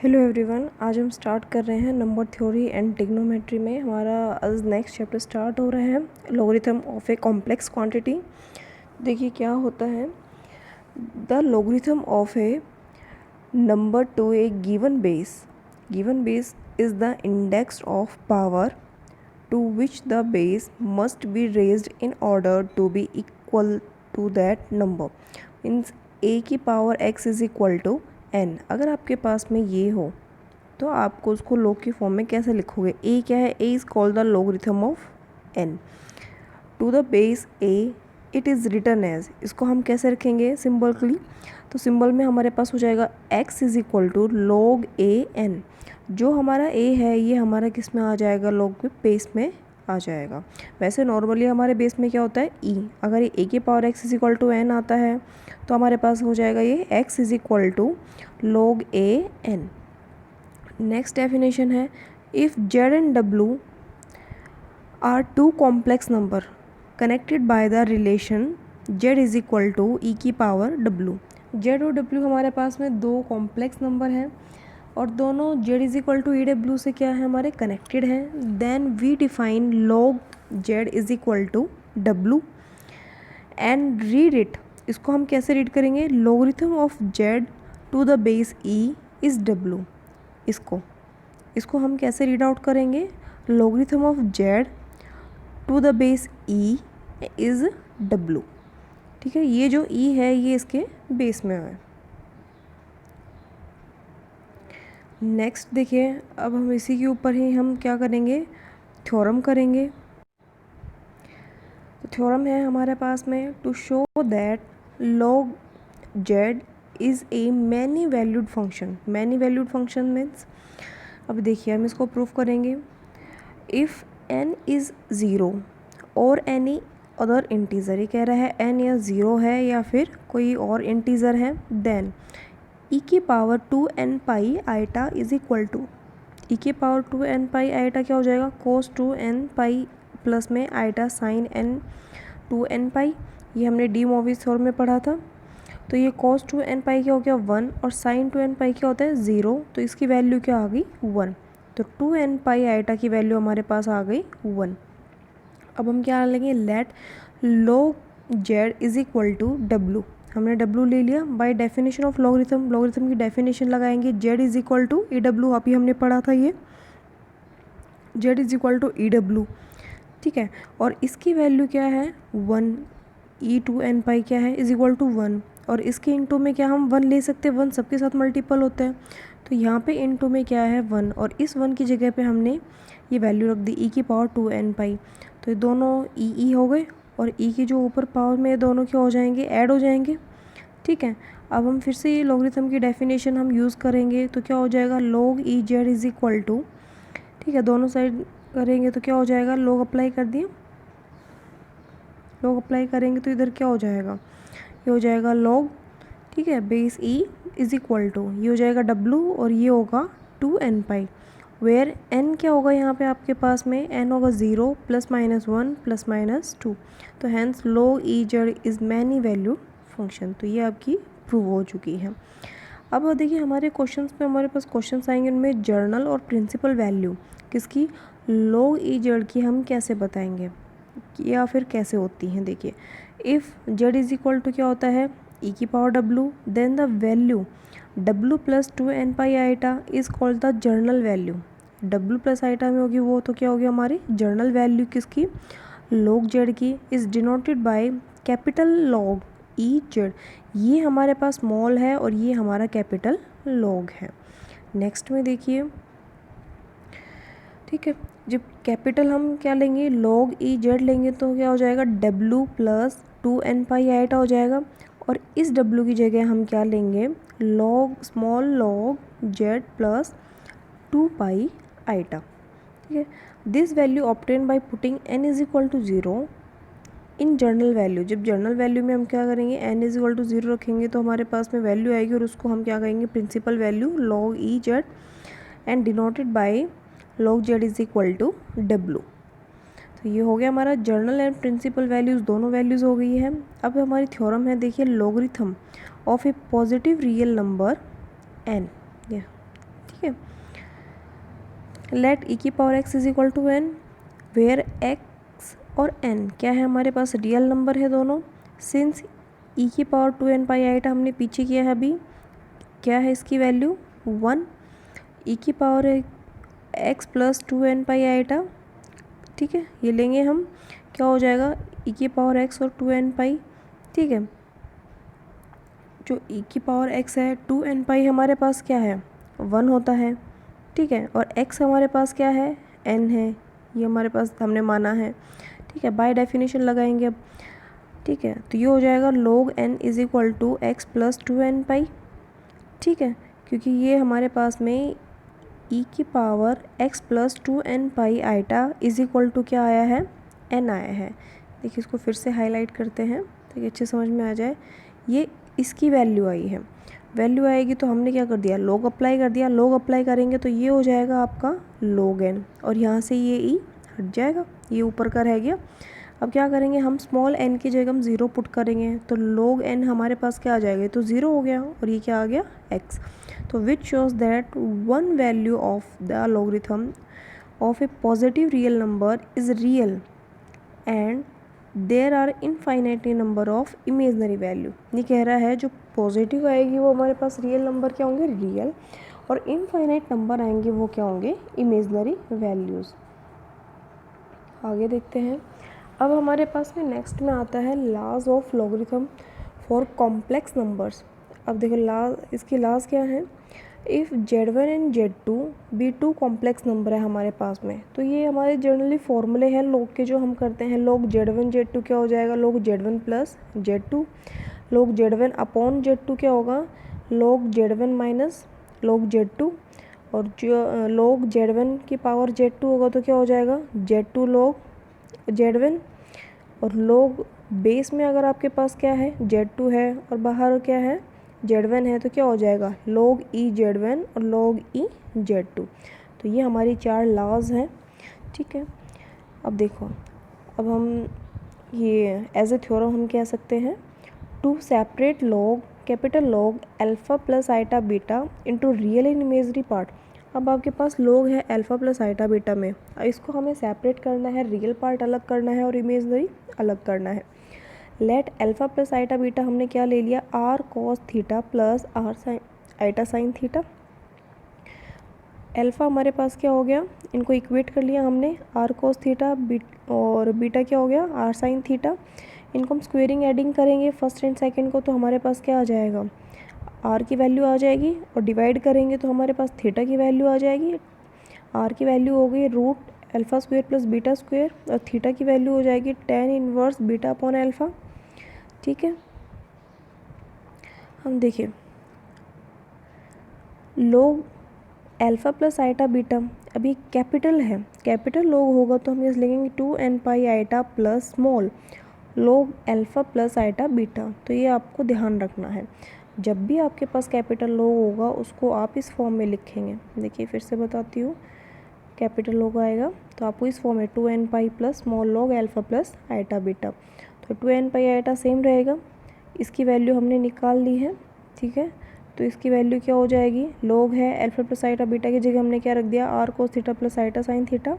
Hello everyone, आज हम start कर रहे हैं नंबर थ्योरी एंड ट्रिग्नोमेट्री में। हमारा आज नेक्स्ट चैप्टर स्टार्ट हो रहा है, logarithm of a complex quantity. देखिए क्या होता है, the logarithm of a number to a given base is the index of power to which the base must be raised in order to be equal to that number. Means a की power x is equal to n। अगर आपके पास में ये हो तो आपको उसको लॉग की फॉर्म में कैसे लिखोगे? a क्या है? a is called the logarithm of n to the base a it is written as. इसको हम कैसे रखेंगे सिम्बॉलिकली? तो सिंबल में हमारे पास हो जाएगा x is equal to log a n। जो हमारा a है ये हमारा किस में आ जाएगा? लॉग में बेस में आ जाएगा। वैसे नॉर्मली हमारे बेस में क्या होता है? e। अगर ये a की power x is equal to n आता है तो हमारे पास हो जाएगा ये x is equal to log a n। Next definition है, if z and w are two complex number connected by the relation z is equal to e की power w। z और w हमारे पास में दो कॉम्प्लेक्स नंबर हैं और दोनों z is equal to e डब्ल्यू से क्या है? हमारे कनेक्टेड हैं। Then we define log z is equal to w and read it. इसको हम कैसे रीड करेंगे? Logarithm of z to the base e is w। इसको हम कैसे रीड आउट करेंगे? Logarithm of z to the base e is w। ठीक है, ये जो e है ये इसके बेस में है। नेक्स्ट देखिए, अब हम इसी के ऊपर ही हम क्या करेंगे? थ्योरम करेंगे। तो थ्योरम है हमारे पास में, to show that log z is a many valued function. Many valued function means, अब देखिए हम इसको प्रूफ करेंगे। इफ़ n इज़ ज़ीरो और एनी अदर इंटीज़र, ये कह रहा है n या ज़ीरो है या फिर कोई और इंटीज़र है, देन e की power 2n pi iota is equal to, e की पावर 2n पाई आइटा क्या हो जाएगा? cos 2n पाई प्लस में iota sine n 2n pi. ये हमने डी मोविस थ्योरम में पढ़ा था। तो ये cos 2n पाई क्या हो गया? 1 और sin 2n पाई क्या होता है? 0। तो इसकी वैल्यू क्या आ गई? 1। तो 2n पाई आइटा की वैल्यू हमारे पास आ गई 1। अब हम क्या लेंगे? Let log z is equal to w। हमने w ले लिया by definition of logarithm. Logarithm की डेफिनेशन लगाएंगे, z is equal to e डब्ल्यू। अभी हमने पढ़ा था ये z is equal to e डब्ल्यू। ठीक है, और इसकी वैल्यू क्या है? 1। e2n पाई क्या है? Is equal to 1। और इसके इनटू में क्या हम 1 ले सकते हैं? 1 सबके साथ मल्टीपल होता है, तो यहाँ पे इनटू में क्या है? 1। और इस 1 की जगह पे हमने ये वैल्यू रख दी e की पावर 2n पाई। तो ये दोनों e हो गए और e की जो ऊपर पावर में दोनों क्या हो जाएंगे? ऐड हो जाएंगे। ठीक है, अब हम फिर से ये लॉगरिथम की डेफिनेशन हम यूज़ करेंगे तो क्या हो जाएगा? log e z is equal to, ठीक है, दोनों साइड करेंगे तो क्या हो जाएगा? log अप्लाई कर दिए, log अप्लाई करेंगे तो इधर क्या हो जाएगा? ये हो जाएगा log, ठीक है, base e is equal to, ये हो जाएगा w और ये होगा 2n पाई, वेयर n क्या होगा यहाँ पे आपके पास में? n होगा 0 प्लस माइनस 1 प्लस माइनस 2। तो hence log e z is many valued function. तो ये आपकी प्रूव हो चुकी है। अब देखिए हमारे क्वेश्चंस में हमारे पास क्वेश्चंस आएंगे, उनमें जर्नल और प्रिंसिपल वैल्यू किसकी? log e z की हम कैसे बताएंगे या फिर कैसे होती हैं? देखिए, if z is equal to क्या होता है? e की power w, then the value w plus 2n pi iota is called the general value. w plus iota में होगी वो तो क्या होगी हमारी जर्नल वैल्यू किसकी? log z की, is denoted by capital log e z। ये हमारे पास स्मॉल है और ये हमारा कैपिटल log है। नेक्स्ट में देखिए, ठीक है, जब कैपिटल हम क्या लेंगे? log e z लेंगे तो क्या हो जाएगा? w plus 2n pi iota हो जाएगा। और इस w की जगह हम क्या लेंगे? log small log z plus 2 pi iota. ठीक है, this value obtain by putting n is equal to 0 in general value. जब जर्नल वैल्यू में हम क्या करेंगे? n इज़ इक्वल टू 0 रखेंगे तो हमारे पास में वैल्यू आएगी और उसको हम क्या कहेंगे? Principal value log e z and denoted by log z is equal to w। तो ये हो गया हमारा जर्नल एंड प्रिंसिपल वैल्यूज़, दोनों वैल्यूज़ हो गई है। अब हमारी थ्योरम है, देखिए, logarithm of a positive real number n। ठीक ठीक है। लेट ई की power x is equal to n, where x और एन क्या है हमारे पास, रियल नंबर है दोनों। सिंस ई की पावर 2n पाई आईटा हमने पीछे किया है अभी, क्या है इसकी वैल्यू 1। ई की पावर एक्स प्लस 2n पाई आईटा, ठीक है, ये लेंगे हम, क्या हो जाएगा ई की पावर एक्स और 2n पाई, ठीक है। जो ई की पावर एक्स है 2n पाई हमारे पास क्या है 1 होता है, ठीक है, और x हमारे पास क्या है n है, ये हमारे पास हमने माना है, ठीक है। बाय डेफिनेशन लगाएंगे अब, ठीक है, तो ये हो जाएगा log n is equal to x plus 2n pi, ठीक है, क्योंकि ये हमारे पास में e की power x plus 2n pi iota is equal to क्या आया है n आया है। देखिए इसको फिर से हाईलाइट करते हैं ताकि अच्छे समझ में आ जाए। ये इसकी वैल्यू आई है, वैल्यू आएगी तो हमने क्या कर दिया log अप्लाई कर दिया, log अप्लाई करेंगे तो ये हो जाएगा आपका log n, और यहाँ से ये e हट जाएगा, ये ऊपर का रह गया। अब क्या करेंगे हम, स्मॉल n की जगह हम 0 पुट करेंगे तो log n हमारे पास क्या आ जाएगा, तो 0 हो गया, और ये क्या आ गया x। तो which shows that one value of the logarithm of a positive real number is real and there are infinitely number of imaginary value. ये कह रहा है जो पॉजिटिव आएगी वो हमारे पास रियल नंबर क्या होंगे, रियल, और इनफाइनाइट नंबर आएंगे वो क्या होंगे, इमेजनरी वैल्यूज़। आगे देखते हैं। अब हमारे पास में नेक्स्ट में आता है laws of logarithm for complex numbers. अब देखो इसकी लॉज क्या है, इफ़ Z1 एंड Z2 भी टू कॉम्प्लेक्स नंबर है हमारे पास में, तो ये हमारे जनरली फॉर्मूले हैं log के जो हम करते हैं, log Z1 Z2 क्या हो जाएगा, log Z1 plus Z2, log Z1 upon Z2 क्या होगा, log Z1 minus log Z2, और जो log Z1 की पावर Z2 होगा तो क्या हो जाएगा Z2 log Z1, और log बेस में अगर आपके पास क्या है Z2 है और बाहर क्या है Z1 है तो क्या हो जाएगा log E Z1 और log E Z2। तो ये हमारी 4 लॉज हैं, ठीक है। अब देखो, अब हम ये एज ए थ्योरम हम कह सकते हैं, to separate log capital log alpha plus iota beta into real and imagery part. अब आपके पास log है अल्फ़ा प्लस आइटा बीटा में, और इसको हमें सेपरेट करना है, रियल पार्ट अलग करना है और इमेजनरी अलग करना है। Let alpha plus iota beta हमने क्या ले लिया, r cos theta plus r sine iota sine theta. Alpha हमारे पास क्या हो गया, इनको इक्वेट कर लिया हमने, आर कॉस थीटा और बीटा क्या हो गया आर साइन थीटा। इनको हम स्क्वेयरिंग एडिंग करेंगे फर्स्ट एंड सेकंड को, तो हमारे पास क्या आ जाएगा, आर की वैल्यू आ जाएगी, और डिवाइड करेंगे तो हमारे पास थीटा की वैल्यू आ जाएगी। आर की वैल्यू हो गई root alpha square plus beta square, और थीटा की वैल्यू हो जाएगी tan inverse beta upon alpha, ठीक है। हम देखिए log alpha plus iota beta, अभी कैपिटल है, कैपिटल log होगा तो हम इस लिखेंगे 2n pi iota plus small log alpha plus iota beta. तो ये आपको ध्यान रखना है, जब भी आपके पास कैपिटल log होगा उसको आप इस फॉर्म में लिखेंगे। देखिए फिर से बताती हूँ, कैपिटल log आएगा तो आपको इस फॉर्म में 2n pi plus small log alpha plus iota beta. तो 2n पाई आइटा सेम रहेगा, इसकी वैल्यू हमने निकाल ली है, ठीक है। तो इसकी वैल्यू क्या हो जाएगी, log है अल्फ़ा प्लस आइटा बीटा की जगह हमने क्या रख दिया, r cos theta plus iota sine theta.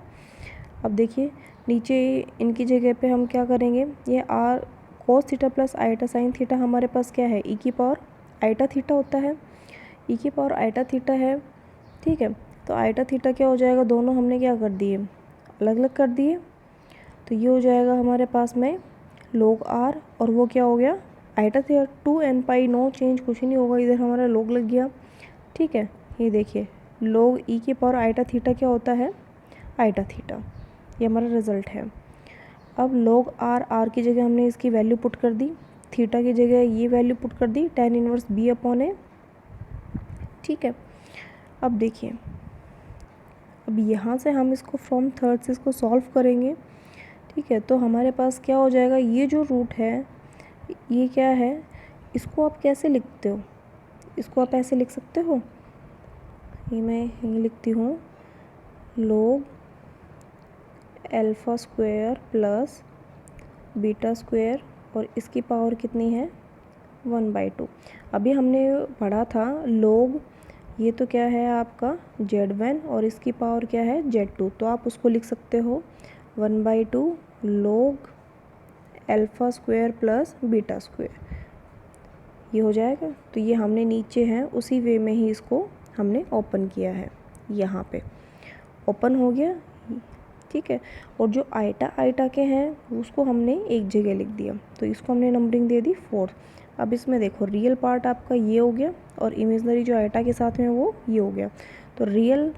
अब देखिए नीचे इनकी जगह पे हम क्या करेंगे, ये r cos theta plus iota sine theta हमारे पास क्या है, ई की पावर आइटा थीटा होता है, ई की पावर आइटा थीटा है, ठीक है। तो आइटा थीटा क्या हो जाएगा, दोनों हमने क्या कर दिए, अलग अलग कर दिए, तो ये हो जाएगा हमारे पास में log r, और वो क्या हो गया आइटा थीटा 2n पाई, नो चेंज, कुछ नहीं होगा, इधर हमारा log लग गया, ठीक है। ये देखिए log e की पावर आइटा थीटा क्या होता है, आइटा थीटा, ये हमारा रिजल्ट है। अब log r की जगह हमने इसकी वैल्यू पुट कर दी, थीटा की जगह ये वैल्यू पुट कर दी tan इनवर्स b अपॉन ए, ठीक है। अब देखिए, अब यहाँ से हम इसको फ्रॉम थर्ड से इसको सॉल्व करेंगे, ठीक है। तो हमारे पास क्या हो जाएगा, ये जो रूट है ये क्या है, इसको आप कैसे लिखते हो, इसको आप ऐसे लिख सकते हो, ये मैं ये लिखती हूँ log alpha square plus beta square, और इसकी पावर कितनी है 1/2। अभी हमने पढ़ा था log ये तो क्या है आपका Z1 और इसकी पावर क्या है Z2, तो आप उसको लिख सकते हो 1/2 log alpha square plus beta square, ये हो जाएगा। तो ये हमने नीचे है उसी वे में ही इसको हमने ओपन किया है, यहाँ पे ओपन हो गया, ठीक है। और जो आइटा आइटा के हैं उसको हमने एक जगह लिख दिया, तो इसको हमने नंबरिंग दे दी 4। अब इसमें देखो रियल पार्ट आपका ये हो गया और इमेजनरी जो आइटा के साथ में वो ये हो गया। तो real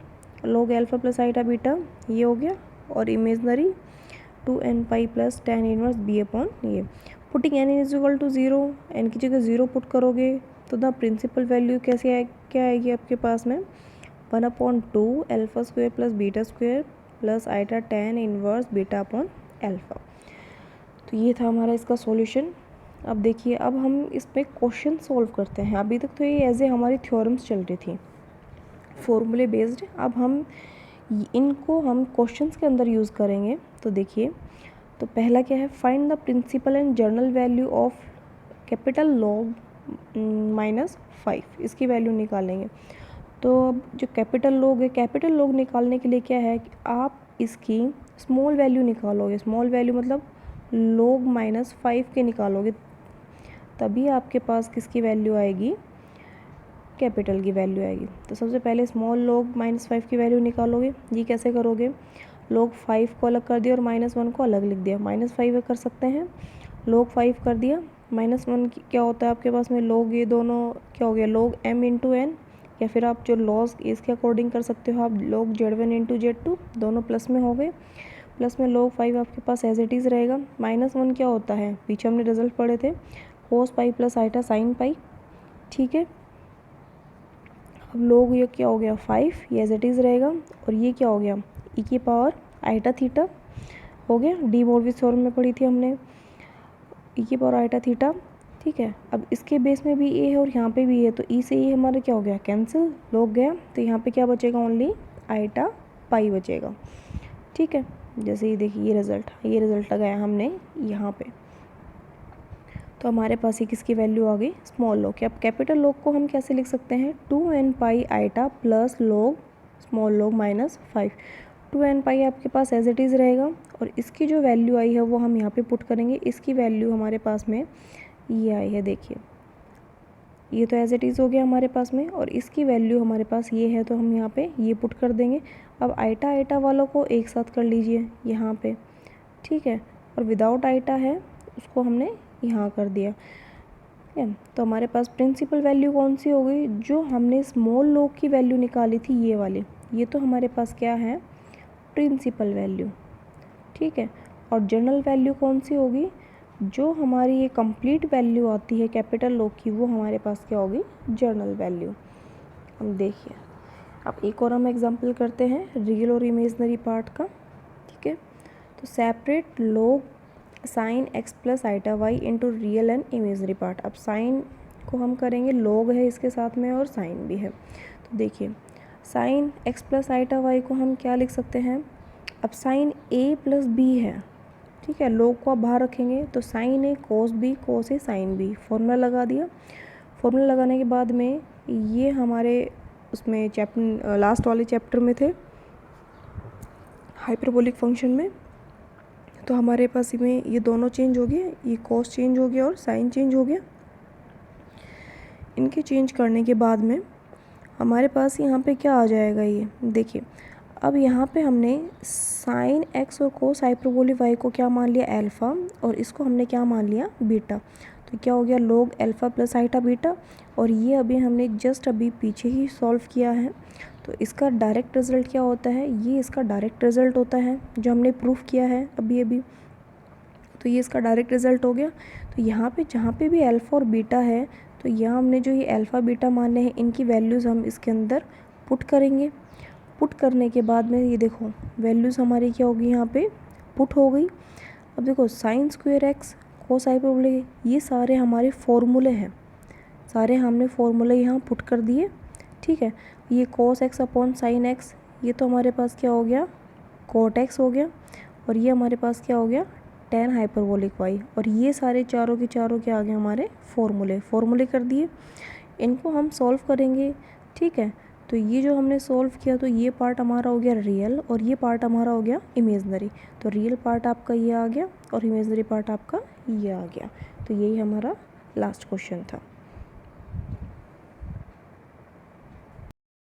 log alpha plus iota beta ये हो गया और imaginary 2n pi plus tan inverse b upon ये। Putting n is equal to 0, n की जगह 0 पुट करोगे तो द प्रिंसिपल वैल्यू कैसे आए, क्या आएगी आपके पास में 1/2 alpha square plus beta square plus iota tan inverse beta upon alpha. तो ये था हमारा इसका सॉल्यूशन। अब देखिए, अब हम इसमें क्वेश्चन सॉल्व करते हैं। अभी तक तो ये एज ए हमारी थ्योरम्स चल रही थी फॉर्मूले बेस्ड, अब हम इनको हम क्वेश्चंस के अंदर यूज़ करेंगे। तो देखिए, तो पहला क्या है, find the principal and general value of capital log -5, इसकी वैल्यू निकालेंगे। तो अब जो कैपिटल लॉग है, कैपिटल लॉग निकालने के लिए क्या है कि आप इसकी स्मॉल वैल्यू निकालोगे, स्मॉल वैल्यू मतलब log -5 के निकालोगे, तभी आपके पास किसकी वैल्यू आएगी, कैपिटल की वैल्यू आएगी। तो सबसे पहले स्मॉल log -5 की वैल्यू निकालोगे। ये कैसे करोगे, log 5 को अलग कर दिया और -1 को अलग लिख दिया, -5 कर सकते हैं, log 5 कर दिया, -1 क्या होता है आपके पास में log, ये दोनों क्या हो गया log m इंटू n, या फिर आप जो लॉस इसके अकॉर्डिंग कर सकते हो आप log Z1 इंटू Z2, दोनों प्लस में हो गए। प्लस में log 5 आपके पास एज इट इज़ रहेगा। -1 क्या होता है, पीछे हमने रिजल्ट पढ़े थे, cos pi plus iota sine pi, ठीक है। अब log ये क्या हो गया 5, ये एज इट इज़ रहेगा, और ये क्या हो गया e की पावर आइटा थीटा हो गया, डी मोरविस थ्योरम में पढ़ी थी हमने, e की पावर आइटा थीटा, ठीक है। अब इसके बेस में भी ए है और यहाँ पे भी है, तो ई से ई हमारा क्या हो गया कैंसिल, log गया, तो यहाँ पे क्या बचेगा, ओनली आइटा पाई बचेगा, ठीक है। जैसे ये देखिए ये रिज़ल्ट लगाया हमने यहाँ पे, तो हमारे पास ये किसकी वैल्यू आ गई, स्मॉल लॉग। अब कैपिटल लॉग को हम कैसे लिख सकते हैं, 2n pi iota plus log small log -5। 2n pi आपके पास एज इट इज़ रहेगा, और इसकी जो वैल्यू आई है वो हम यहाँ पे पुट करेंगे। इसकी वैल्यू हमारे पास में ये आई है, देखिए ये तो एज इट इज़ हो गया हमारे पास में, और इसकी वैल्यू हमारे पास ये है, तो हम यहाँ पे ये पुट कर देंगे। अब आइटा आइटा वालों को एक साथ कर लीजिए यहाँ पे, ठीक है, और विदाउट आइटा है उसको हमने यहाँ कर दिया, ठीक है। तो हमारे पास प्रिंसिपल वैल्यू कौन सी हो गई, जो हमने स्मॉल लॉग की वैल्यू निकाली थी ये वाली, ये तो हमारे पास क्या है प्रिंसिपल वैल्यू, ठीक है। और जनरल वैल्यू कौन सी होगी, जो हमारी ये कंप्लीट वैल्यू आती है कैपिटल लॉग की, वो हमारे पास क्या होगी जर्नल वैल्यू। हम देखिए, अब एक और हम एग्जांपल करते हैं रियल और इमेजनरी पार्ट का, ठीक है। तो separate log sine x plus iota y into real and imaginary part. अब साइन को हम करेंगे, log है इसके साथ में और साइन भी है, तो देखिए sine x plus iota y को हम क्या लिख सकते हैं, अब साइन a प्लस b है, ठीक है, log को आप बाहर रखेंगे तो साइन ए कोस बी, कोस ए साइन बी, फॉर्मूला लगा दिया। फॉर्मूला लगाने के बाद में ये हमारे उसमें चैप्टर लास्ट वाले चैप्टर में थे हाइपरबोलिक फंक्शन में, तो हमारे पास में ये दोनों चेंज हो गए, ये कोस चेंज हो गया और साइन चेंज हो गया। इनके चेंज करने के बाद में हमारे पास यहाँ पे क्या आ जाएगा, ये देखिए। अब यहाँ पे हमने साइन x और कोस हाइपरबोलिक y को क्या मान लिया अल्फ़ा, और इसको हमने क्या मान लिया बीटा, तो क्या हो गया log alpha plus iota beta. और ये अभी हमने जस्ट अभी पीछे ही सॉल्व किया है, तो इसका डायरेक्ट रिज़ल्ट क्या होता है, ये इसका डायरेक्ट रिज़ल्ट होता है जो हमने प्रूफ किया है अभी, तो ये इसका डायरेक्ट रिज़ल्ट हो गया। तो यहाँ पे जहाँ पे भी अल्फ़ा और बीटा है, तो यहाँ हमने जो ये अल्फ़ा बीटा माने हैं, इनकी वैल्यूज़ हम इसके अंदर पुट करेंगे। पुट करने के बाद में ये देखो वैल्यूज़ हमारी क्या होगी, यहाँ पे पुट हो गई। अब देखो sine square x, cos hyperbolic, ये सारे हमारे फॉर्मूले हैं, सारे हमने फॉर्मूले यहाँ पुट कर दिए, ठीक है। ये cos x upon sine x, ये तो हमारे पास क्या हो गया कोट एक्स हो गया, और ये हमारे पास क्या हो गया टेन हाइपरबोलिक वाई, और ये सारे चारों के चारों के आगे हमारे फॉर्मूले कर दिए। इनको हम सॉल्व करेंगे, ठीक है। तो ये जो हमने सॉल्व किया तो ये पार्ट हमारा हो गया रियल और ये पार्ट हमारा हो गया इमेजनरी। तो रियल पार्ट आपका ये आ गया और इमेजनरी पार्ट आपका ये आ गया। तो यही हमारा लास्ट क्वेश्चन था।